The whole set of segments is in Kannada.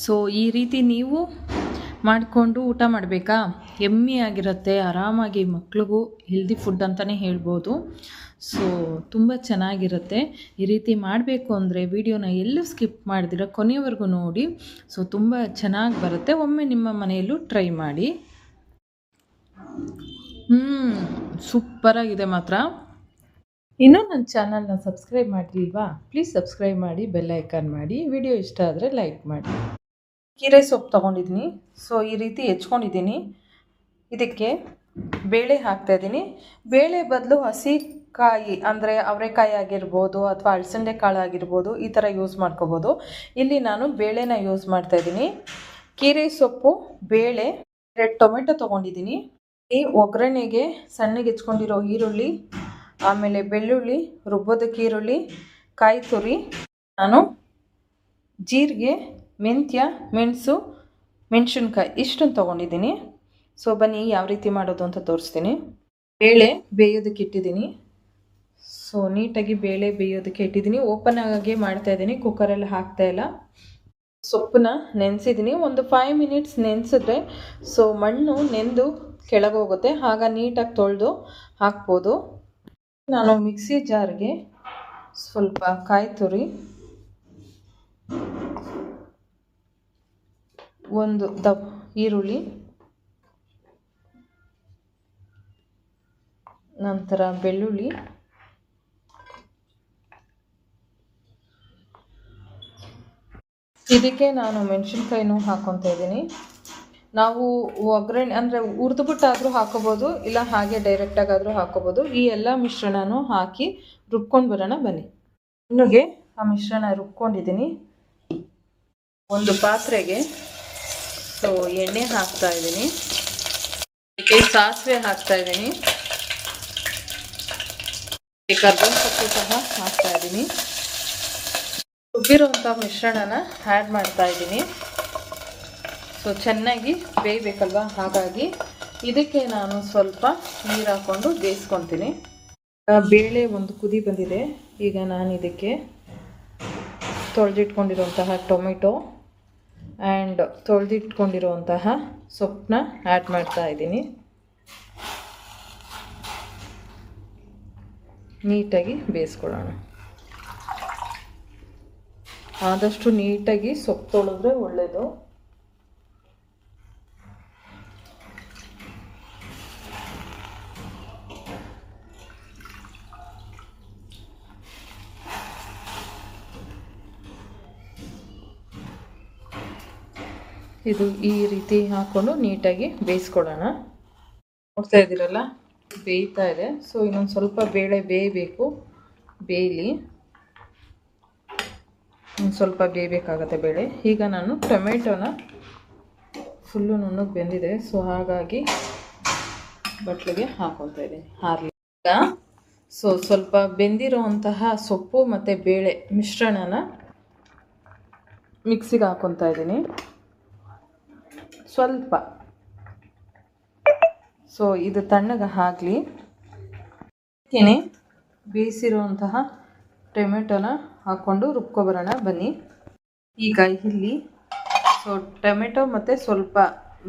ಸೊ ಈ ರೀತಿ ನೀವು ಮಾಡಿಕೊಂಡು ಊಟ ಮಾಡಬೇಕಾ? ಯಮ್ಮಿಯಾಗಿರುತ್ತೆ, ಆರಾಮಾಗಿ ಮಕ್ಳಿಗೂ ಹೆಲ್ದಿ ಫುಡ್ ಅಂತಲೇ ಹೇಳ್ಬೋದು. ಸೊ ತುಂಬ ಚೆನ್ನಾಗಿರುತ್ತೆ. ಈ ರೀತಿ ಮಾಡಬೇಕು ಅಂದರೆ ವಿಡಿಯೋನ ಎಲ್ಲೂ ಸ್ಕಿಪ್ ಮಾಡಿದಿರ ಕೊನೆಯವರೆಗೂ ನೋಡಿ. ಸೊ ತುಂಬ ಚೆನ್ನಾಗಿ ಬರುತ್ತೆ. ಒಮ್ಮೆ ನಿಮ್ಮ ಮನೆಯಲ್ಲೂ ಟ್ರೈ ಮಾಡಿ. ಸೂಪರಾಗಿದೆ ಮಾತ್ರ. ಇನ್ನೂ ನನ್ನ ಚಾನಲ್ನ ಸಬ್ಸ್ಕ್ರೈಬ್ ಮಾಡಿಲ್ವಾ? ಪ್ಲೀಸ್ ಸಬ್ಸ್ಕ್ರೈಬ್ ಮಾಡಿ, ಬೆಲ್ ಐಕಾನ್ ಮಾಡಿ. ವಿಡಿಯೋ ಇಷ್ಟ ಆದರೆ ಲೈಕ್ ಮಾಡಿ. ಕೀರೆ ಸೊಪ್ಪು ತೊಗೊಂಡಿದ್ದೀನಿ. ಸೊ ಈ ರೀತಿ ಹೆಚ್ಕೊಂಡಿದ್ದೀನಿ. ಇದಕ್ಕೆ ಬೇಳೆ ಹಾಕ್ತಾಯಿದ್ದೀನಿ. ಬೇಳೆ ಬದಲು ಹಸಿ ಕಾಯಿ ಅಂದರೆ ಅವರೆಕಾಯಿ ಆಗಿರ್ಬೋದು ಅಥವಾ ಅಳಸಂದೆ ಕಾಳು ಆಗಿರ್ಬೋದು, ಈ ಥರ ಯೂಸ್ ಮಾಡ್ಕೋಬೋದು. ಇಲ್ಲಿ ನಾನು ಬೇಳೆನ ಯೂಸ್ ಮಾಡ್ತಾಯಿದ್ದೀನಿ. ಕೀರೆ ಸೊಪ್ಪು, ಬೇಳೆ, 2 ಟೊಮೆಟೊ ತೊಗೊಂಡಿದ್ದೀನಿ. ಈ ಒಗ್ಗರಣೆಗೆ ಸಣ್ಣಗೆ ಹೆಚ್ಕೊಂಡಿರೋ ಈರುಳ್ಳಿ, ಆಮೇಲೆ ಬೆಳ್ಳುಳ್ಳಿ, ರುಬ್ಬೋದಕ್ಕೆ ಈರುಳ್ಳಿ, ಕಾಯಿ ತುರಿ, ನಾನು ಜೀರಿಗೆ, ಮೆಂತ್ಯ, ಮೆಣಸು, ಮೆಣಸಿನ್ಕಾಯಿ ಇಷ್ಟನ್ನು ತೊಗೊಂಡಿದ್ದೀನಿ. ಸೊ ಬನ್ನಿ ಯಾವ ರೀತಿ ಮಾಡೋದು ಅಂತ ತೋರಿಸ್ತೀನಿ. ಬೇಳೆ ಬೇಯೋದಕ್ಕೆ ಇಟ್ಟಿದ್ದೀನಿ. ಸೊ ನೀಟಾಗಿ ಬೇಳೆ ಬೇಯೋದಕ್ಕೆ ಇಟ್ಟಿದ್ದೀನಿ. ಓಪನ್ ಆಗಿ ಮಾಡ್ತಾಯಿದ್ದೀನಿ, ಕುಕ್ಕರಲ್ಲಿ ಹಾಕ್ತಾಯಿಲ್ಲ. ಸೊಪ್ಪನ್ನ ನೆನೆಸಿದ್ದೀನಿ. ಒಂದು 5 ಮಿನಿಟ್ಸ್ ನೆನೆಸಿದ್ರೆ ಸೊ ಮಣ್ಣು ನೆಂದು ಕೆಳಗೋಗುತ್ತೆ, ಆಗ ನೀಟಾಗಿ ತೊಳೆದು ಹಾಕ್ಬೋದು. ನಾನು ಮಿಕ್ಸಿ ಜಾರ್ಗೆ ಸ್ವಲ್ಪ ಕಾಯಿ ತುರಿ, ಒಂದು ಈರುಳ್ಳಿ, ನಂತರ ಬೆಳ್ಳುಳ್ಳಿ, ಇದಕ್ಕೆ ನಾನು ಮೆಣಸಿನ್ಕಾಯಿನೂ ಹಾಕ್ಕೊತಾ ಇದ್ದೀನಿ. ನಾವು ಒಗ್ಗರಣೆ ಅಂದರೆ ಹುರಿದ್ಬಿಟ್ಟಾದರೂ ಹಾಕೋಬೋದು, ಇಲ್ಲ ಹಾಗೆ ಡೈರೆಕ್ಟಾಗಾದರೂ ಹಾಕೋಬೋದು. ಈ ಎಲ್ಲ ಮಿಶ್ರಣನೂ ಹಾಕಿ ರುಬ್ಕೊಂಡು ಬರೋಣ ಬನ್ನಿ. ಇನ್ನುಗೆ ಆ ಮಿಶ್ರಣ ರುಬ್ಕೊಂಡಿದ್ದೀನಿ. ಒಂದು ಪಾತ್ರೆಗೆ ಸೊ ಎಣ್ಣೆ ಹಾಕ್ತಾ ಇದ್ದೀನಿ. ಇದಕ್ಕೆ ಸಾಸಿವೆ ಹಾಕ್ತಾ ಇದ್ದೀನಿ. ಕರ್ಬೇವಿನ ಸೊಪ್ಪು ಸಹ ಹಾಕ್ತಾ ಇದ್ದೀನಿ. ರುಬ್ಬಿರುವಂಥ ಮಿಶ್ರಣನ ಆ್ಯಡ್ ಮಾಡ್ತಾ ಇದ್ದೀನಿ. ಸೊ ಚೆನ್ನಾಗಿ ಬೇಯಬೇಕಲ್ವ, ಹಾಗಾಗಿ ಇದಕ್ಕೆ ನಾನು ಸ್ವಲ್ಪ ನೀರು ಹಾಕ್ಕೊಂಡು ಬೇಯಿಸ್ಕೊತೀನಿ. ಬೇಳೆ ಒಂದು ಕುದಿ ಬಂದಿದೆ. ಈಗ ನಾನು ಇದಕ್ಕೆ ತೊಳೆದಿಟ್ಕೊಂಡಿರುವಂತಹ ಟೊಮೆಟೊ ಆ್ಯಂಡ್ ತೊಳೆದಿಟ್ಕೊಂಡಿರುವಂತಹ ಸೊಪ್ಪನ್ನ ಆ್ಯಡ್ ಮಾಡ್ತಾ ಇದ್ದೀನಿ. ನೀಟಾಗಿ ಬೇಯಿಸ್ಕೊಳ್ಳೋಣ. ಆದಷ್ಟು ನೀಟಾಗಿ ಸೊಪ್ಪು ತೊಳೆದ್ರೆ ಒಳ್ಳೆಯದು. ಇದು ಈ ರೀತಿ ಹಾಕ್ಕೊಂಡು ನೀಟಾಗಿ ಬೇಯಿಸ್ಕೊಳ್ಳೋಣ. ನೋಡ್ತಾ ಇದ್ದೀರಲ್ಲ, ಬೇಯ್ತಾ ಇದೆ. ಸೊ ಇನ್ನೊಂದು ಸ್ವಲ್ಪ ಬೇಳೆ ಬೇಯಬೇಕು, ಬೇಯಲಿ. ಸ್ವಲ್ಪ ಬೇಯಬೇಕಾಗತ್ತೆ ಬೇಳೆ. ಈಗ ನಾನು ಟೊಮೆಟೊನ ಫುಲ್ಲು ನುಣ್ಣಗೆ ಬೆಂದಿದೆ, ಸೊ ಹಾಗಾಗಿ ಬಟ್ಲಿಗೆ ಹಾಕ್ಕೊತಾ ಇದ್ದೀನಿ ಹಾರಲಿ. ಈಗ ಸೊ ಸ್ವಲ್ಪ ಬೆಂದಿರೋವಂತಹ ಸೊಪ್ಪು ಮತ್ತು ಬೇಳೆ ಮಿಶ್ರಣನ ಮಿಕ್ಸಿಗೆ ಹಾಕ್ಕೊತಾ ಇದ್ದೀನಿ ಸ್ವಲ್ಪ. ಸೊ ಇದು ತಣ್ಣಗೆ ಆಗಲಿ. ಬೇಯಿಸಿರುವಂತಹ ಟೊಮೆಟೊನ ಹಾಕ್ಕೊಂಡು ರುಬ್ಕೊಬರೋಣ ಬನ್ನಿ. ಈಗ ಇಲ್ಲಿ ಸೊ ಟೊಮೆಟೊ ಮತ್ತು ಸ್ವಲ್ಪ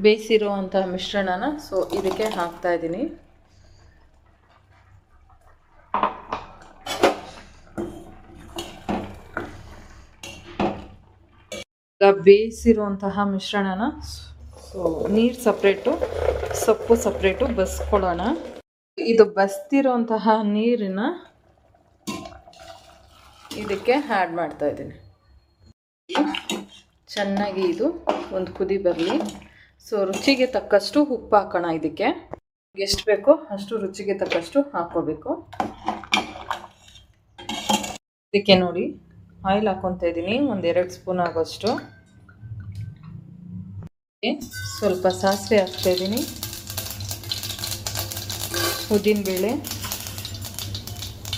ಬೇಯಿಸಿರುವಂತಹ ಮಿಶ್ರಣನ ಸೊ ಇದಕ್ಕೆ ಹಾಕ್ತಾ ಇದ್ದೀನಿ. ಈಗ ಬೇಯಿಸಿರುವಂತಹ ಮಿಶ್ರಣನ ಸೊ ನೀರು ಸಪ್ರೇಟು, ಸೊಪ್ಪು ಸಪ್ರೇಟು ಬಸ್ಕೊಳ್ಳೋಣ. ಇದು ಬಸ್ತಿರೋಂತಹ ನೀರನ್ನ ಇದಕ್ಕೆ ಆ್ಯಡ್ ಮಾಡ್ತಾ ಇದ್ದೀನಿ. ಚೆನ್ನಾಗಿ ಇದು ಒಂದು ಕುದಿ ಬರಲಿ. ಸೊ ರುಚಿಗೆ ತಕ್ಕಷ್ಟು ಉಪ್ಪು ಹಾಕೋಣ. ಇದಕ್ಕೆ ಎಷ್ಟು ಬೇಕೋ ಅಷ್ಟು ರುಚಿಗೆ ತಕ್ಕಷ್ಟು ಹಾಕ್ಕೋಬೇಕು. ಇದಕ್ಕೆ ನೋಡಿ ಆಯಿಲ್ ಹಾಕ್ಕೊತಾ ಇದ್ದೀನಿ, ಒಂದು 2 ಸ್ಪೂನ್ ಆಗೋಷ್ಟು. ಸ್ವಲ್ಪ ಸಾಸಿವೆ ಹಾಕ್ತಾ ಇದ್ದೀನಿ, ಉದ್ದಿನಬೇಳೆ,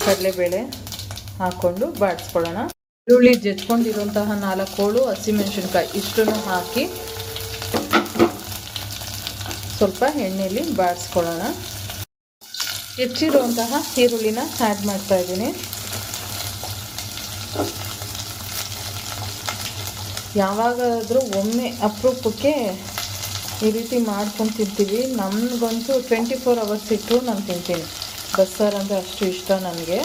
ಕಡಲೆಬೇಳೆ ಹಾಕ್ಕೊಂಡು ಬಾಡಿಸ್ಕೊಳ್ಳೋಣ. ಈರುಳ್ಳಿ ಜಜ್ಕೊಂಡಿರುವಂತಹ 4 ಹೋಳು ಹಸಿಮೆಣಸಿನ್ಕಾಯಿ ಇಷ್ಟನ್ನು ಹಾಕಿ ಸ್ವಲ್ಪ ಎಣ್ಣೆಯಲ್ಲಿ ಬಾಡಿಸ್ಕೊಳ್ಳೋಣ. ಹೆಚ್ಚಿರುವಂತಹ ಈರುಳ್ಳಿನ ಆ್ಯಡ್ ಮಾಡ್ತಾ ಇದ್ದೀನಿ. ಯಾವಾಗಾದರೂ ಒಮ್ಮೆ ಅಪರೂಪಕ್ಕೆ ಈ ರೀತಿ ಮಾಡ್ಕೊಂಡು ತಿಂತೀವಿ. ನಮಗಂತೂ 24 ಅವರ್ಸ್ ಇಟ್ಟು ನಾನು ತಿಂತೀನಿ. ಬಸ್ಸಾರು ಅಂದರೆ ಅಷ್ಟು ಇಷ್ಟ ನನಗೆ.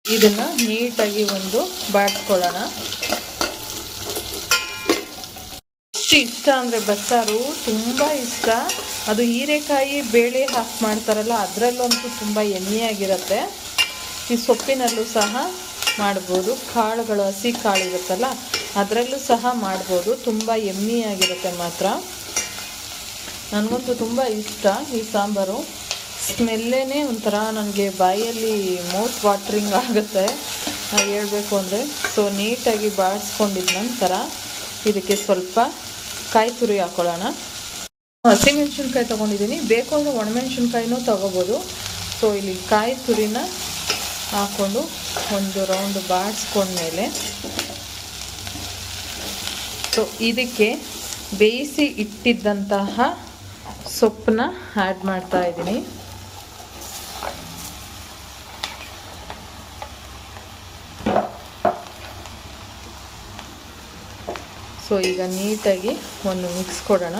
ಇದನ್ನು ನೀಟಾಗಿ ಒಂದು ಬಾಡಿಸ್ಕೊಳ್ಳೋಣ. ಎಷ್ಟು ಇಷ್ಟ ಅಂದರೆ ಬಸ್ಸಾರು ತುಂಬ ಇಷ್ಟ. ಅದು ಹೀರೆಕಾಯಿ ಬೇಳೆ ಹಾಕಿ ಮಾಡ್ತಾರಲ್ಲ, ಅದರಲ್ಲಂತೂ ತುಂಬ ಯಮ್ಮಿಯಾಗಿರುತ್ತೆ. ಈ ಸೊಪ್ಪಿನಲ್ಲೂ ಸಹ ಮಾಡ್ಬೋದು. ಕಾಳುಗಳು, ಹಸಿ ಕಾಳು ಇರುತ್ತಲ್ಲ ಅದರಲ್ಲೂ ಸಹ ಮಾಡ್ಬೋದು. ತುಂಬ ಯಮ್ಮಿಯಾಗಿರುತ್ತೆ ಮಾತ್ರ. ನನಗಂತೂ ತುಂಬ ಇಷ್ಟ ಈ ಸಾಂಬಾರು. ಸ್ಮೆಲ್ಲೇ ಒಂಥರ ನನಗೆ ಬಾಯಲ್ಲಿ ಮೌತ್ ವಾಟ್ರಿಂಗ್ ಆಗುತ್ತೆ ಹೇಳಬೇಕು ಅಂದರೆ. ಸೊ ನೀಟಾಗಿ ಬಾಡಿಸ್ಕೊಂಡಿದ್ದ ನಂತರ ಇದಕ್ಕೆ ಸ್ವಲ್ಪ ಕಾಯಿ ತುರಿ ಹಾಕ್ಕೊಳ್ಳೋಣ. ಹಸಿಮೆಣ್ಸಿನ್ಕಾಯಿ ತೊಗೊಂಡಿದ್ದೀನಿ, ಬೇಕು ಅಂದರೆ ಒಣಮೆಣ್ಸಿನ್ಕಾಯಿನೂ ತೊಗೋಬೋದು. ಸೊ ಇಲ್ಲಿ ಕಾಯಿ ತುರಿನ ಹಾಕ್ಕೊಂಡು ಒಂದು ರೌಂಡ್ ಬಾಡಿಸ್ಕೊಂಡ್ಮೇಲೆ ಸೊ ಇದಕ್ಕೆ ಬೇಯಿಸಿ ಇಟ್ಟಿದ್ದಂತಹ ಸೊಪ್ಪನ್ನ ಆ್ಯಡ್ ಮಾಡ್ತಾ ಇದ್ದೀನಿ. ಸೊ ಈಗ ನೀಟಾಗಿ ಒಂದು ಮಿಕ್ಸ್ ಕೊಡೋಣ.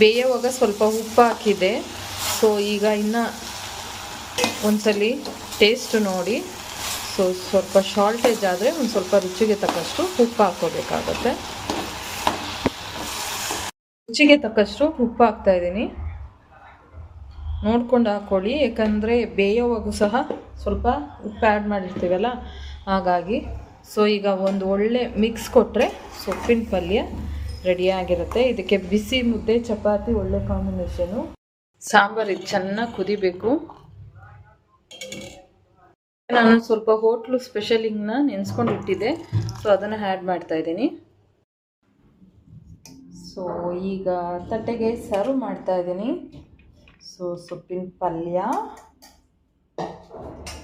ಬೇಯುವಾಗ ಸ್ವಲ್ಪ ಉಪ್ಪು ಹಾಕಿದೆ. ಸೊ ಈಗ ಇನ್ನು ಒಂದ್ಸಲಿ ಟೇಸ್ಟ್ ನೋಡಿ. ಸೊ ಸ್ವಲ್ಪ ಶಾರ್ಟೇಜ್ ಆದರೆ ಒಂದು ಸ್ವಲ್ಪ ರುಚಿಗೆ ತಕ್ಕಷ್ಟು ಉಪ್ಪು ಹಾಕ್ಕೋಬೇಕಾಗತ್ತೆ. ರುಚಿಗೆ ತಕ್ಕಷ್ಟು ಉಪ್ಪು ಹಾಕ್ತಾಯಿದ್ದೀನಿ, ನೋಡ್ಕೊಂಡು ಹಾಕ್ಕೊಳ್ಳಿ. ಯಾಕಂದರೆ ಬೇಯೋವಾಗೂ ಸಹ ಸ್ವಲ್ಪ ಉಪ್ಪು ಆ್ಯಡ್ ಮಾಡಿರ್ತೀವಲ್ಲ, ಹಾಗಾಗಿ. ಸೊ ಈಗ ಒಂದು ಒಳ್ಳೆ ಮಿಕ್ಸ್ ಕೊಟ್ಟರೆ ಸೊಪ್ಪಿನ ಪಲ್ಯ ರೆಡಿಯಾಗಿರುತ್ತೆ. ಇದಕ್ಕೆ ಬಿಸಿ ಮುದ್ದೆ, ಚಪಾತಿ ಒಳ್ಳೆ ಕಾಂಬಿನೇಷನು. ಸಾಂಬಾರು ಇದು ಚೆನ್ನಾಗಿ ಕುದಿಬೇಕು. ನಾನು ಸ್ವಲ್ಪ ಹೋಟ್ಲು ಸ್ಪೆಷಲಿಂಗ್ನ ನೆನೆಸ್ಕೊಂಡು ಇಟ್ಟಿದ್ದೆ. ಸೊ ಅದನ್ನು ಆ್ಯಡ್ ಮಾಡ್ತಾಯಿದ್ದೀನಿ. ಸೊ ಈಗ ತಟ್ಟೆಗೆ ಸರ್ವ್ ಮಾಡ್ತಾಯಿದ್ದೀನಿ. ಸೊ ಸೊಪ್ಪಿನ ಪಲ್ಯ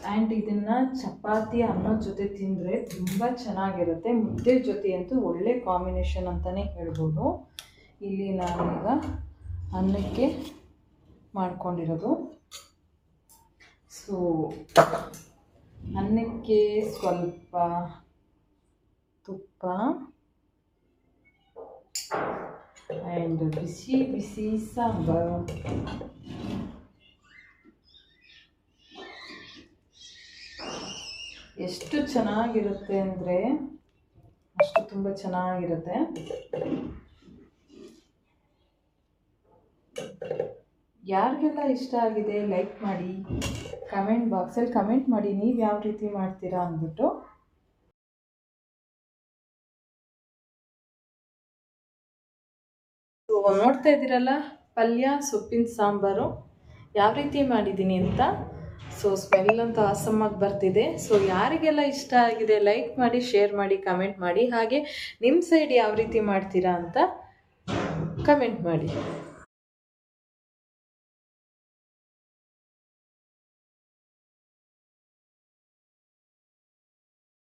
ಆ್ಯಂಡ್ ಇದನ್ನು ಚಪಾತಿ ಅನ್ನೋ ಜೊತೆ ತಿಂದರೆ ತುಂಬ ಚೆನ್ನಾಗಿರುತ್ತೆ. ಮುದ್ದೆ ಜೊತೆ ಅಂತೂ ಒಳ್ಳೆ ಕಾಂಬಿನೇಷನ್ ಅಂತಲೇ ಹೇಳ್ಬೋದು. ಇಲ್ಲಿ ನಾನೀಗ ಅನ್ನಕ್ಕೆ ಮಾಡ್ಕೊಂಡಿರೋದು. ಸೊ ಅನ್ನಕ್ಕೆ ಸ್ವಲ್ಪ ತುಪ್ಪ ಆ್ಯಂಡ್ ಬಿಸಿ ಬಿಸಿ ಸಾಂಬಾರು. ಎಷ್ಟು ಚೆನ್ನಾಗಿರುತ್ತೆ ಅಂದರೆ ಅಷ್ಟು ತುಂಬ ಚೆನ್ನಾಗಿರುತ್ತೆ. ಯಾರಿಗೆಲ್ಲ ಇಷ್ಟ ಆಗಿದೆ ಲೈಕ್ ಮಾಡಿ, ಕಮೆಂಟ್ ಬಾಕ್ಸಲ್ಲಿ ಕಮೆಂಟ್ ಮಾಡಿ ನೀವು ಯಾವ ರೀತಿ ಮಾಡ್ತೀರಾ ಅಂದ್ಬಿಟ್ಟು. ನೋಡ್ತಾ ಇದ್ದೀರಲ್ಲ ಪಲ್ಯ ಸೊಪ್ಪಿನ ಸಾಂಬಾರು ಯಾವ ರೀತಿ ಮಾಡಿದ್ದೀನಿ ಅಂತ. ಸೊ ಸ್ಮೆಲ್ ಅಂತೂ ಆಸಮ್ಮಾಗಿ ಬರ್ತಿದೆ. ಸೊ ಯಾರಿಗೆಲ್ಲ ಇಷ್ಟ ಆಗಿದೆ ಲೈಕ್ ಮಾಡಿ, ಶೇರ್ ಮಾಡಿ, ಕಮೆಂಟ್ ಮಾಡಿ. ಹಾಗೆ ನಿಮ್ಮ ಸೈಡ್ ಯಾವ ರೀತಿ ಮಾಡ್ತೀರಾ ಅಂತ ಕಮೆಂಟ್ ಮಾಡಿ.